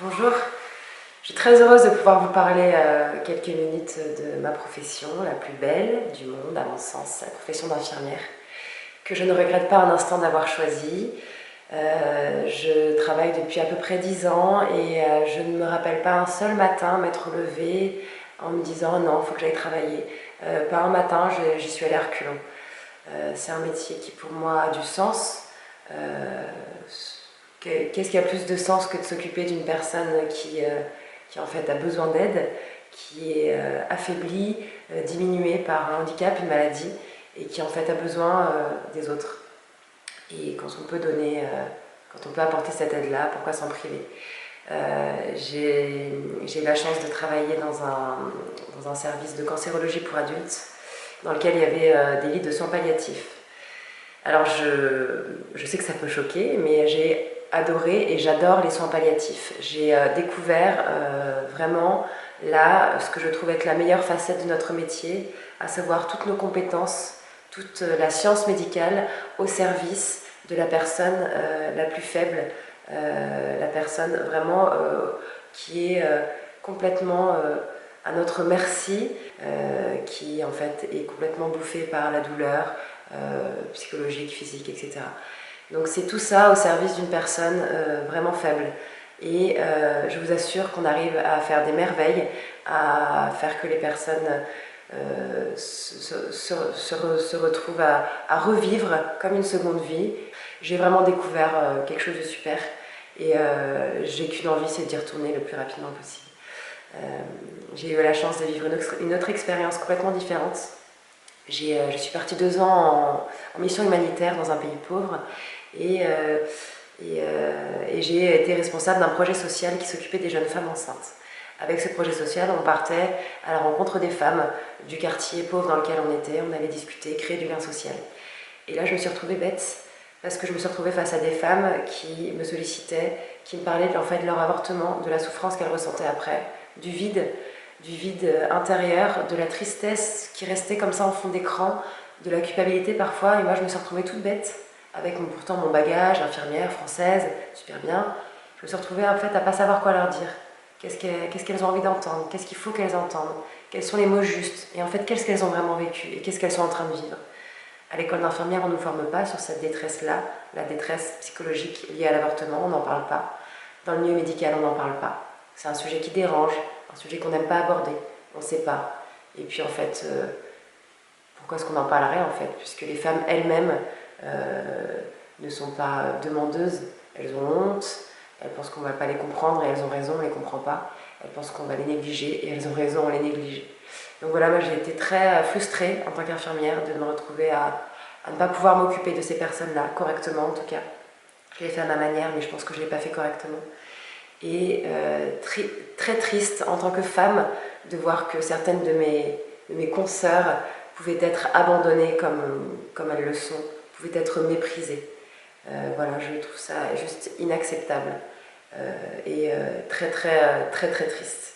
Bonjour, je suis très heureuse de pouvoir vous parler quelques minutes de ma profession, la plus belle du monde à mon sens, la profession d'infirmière, que je ne regrette pas un instant d'avoir choisie. Je travaille depuis à peu près 10 ans et je ne me rappelle pas un seul matin m'être levée en me disant non, il faut que j'aille travailler. Pas un matin, j'y suis allée à reculons. C'est un métier qui pour moi a du sens. Qu'est-ce qui a plus de sens que de s'occuper d'une personne qui en fait a besoin d'aide, qui est affaiblie, diminuée par un handicap, une maladie, et qui en fait a besoin des autres. Et quand on peut donner, quand on peut apporter cette aide-là, pourquoi s'en priver? J'ai eu la chance de travailler dans un service de cancérologie pour adultes, dans lequel il y avait des lits de soins palliatifs. Alors je sais que ça peut choquer, mais j'ai adoré et j'adore les soins palliatifs. J'ai découvert vraiment là ce que je trouve être la meilleure facette de notre métier, à savoir toutes nos compétences, toute la science médicale au service de la personne la plus faible, la personne vraiment qui est complètement à notre merci, qui en fait est complètement bouffée par la douleur psychologique, physique, etc. Donc c'est tout ça au service d'une personne vraiment faible. Et je vous assure qu'on arrive à faire des merveilles, à faire que les personnes se retrouvent à revivre comme une seconde vie. J'ai vraiment découvert quelque chose de super et j'ai qu'une envie, c'est d'y retourner le plus rapidement possible. J'ai eu la chance de vivre une autre expérience complètement différente. Je suis partie 2 ans en mission humanitaire dans un pays pauvre et, et j'ai été responsable d'un projet social qui s'occupait des jeunes femmes enceintes. Avec ce projet social, on partait à la rencontre des femmes du quartier pauvre dans lequel on était, on allait discuter, créer du lien social. Et là, je me suis retrouvée bête, parce que je me suis retrouvée face à des femmes qui me sollicitaient, qui me parlaient en fait de leur avortement, de la souffrance qu'elles ressentaient après, du vide intérieur, de la tristesse qui restait comme ça en fond d'écran, de la culpabilité parfois. Et moi, je me suis retrouvée toute bête, avec pourtant mon bagage, infirmière, française, super bien. Je me suis retrouvée en fait à ne pas savoir quoi leur dire. Qu'est-ce qu'elles ont envie d'entendre? Qu'est-ce qu'il faut qu'elles entendent? Quels sont les mots justes? Et en fait, qu'est-ce qu'elles ont vraiment vécu? Et qu'est-ce qu'elles sont en train de vivre? À l'école d'infirmière, on ne nous forme pas sur cette détresse-là, la détresse psychologique liée à l'avortement, on n'en parle pas. Dans le milieu médical, on n'en parle pas. C'est un sujet qui dérange, un sujet qu'on n'aime pas aborder, on ne sait pas. Et puis en fait, pourquoi est-ce qu'on en parlerait en fait? Puisque les femmes elles-mêmes ne sont pas demandeuses, elles ont honte, elles pensent qu'on ne va pas les comprendre et elles ont raison, on ne les comprend pas. Elles pensent qu'on va les négliger et elles ont raison, on les néglige. Donc voilà, moi j'ai été très frustrée en tant qu'infirmière de me retrouver à ne pas pouvoir m'occuper de ces personnes-là correctement en tout cas. Je l'ai fait à ma manière, mais je pense que je ne l'ai pas fait correctement. Et très triste en tant que femme de voir que certaines de mes consoeurs pouvaient être abandonnées comme elles le sont, pouvaient être méprisées. Voilà, je trouve ça juste inacceptable et très triste.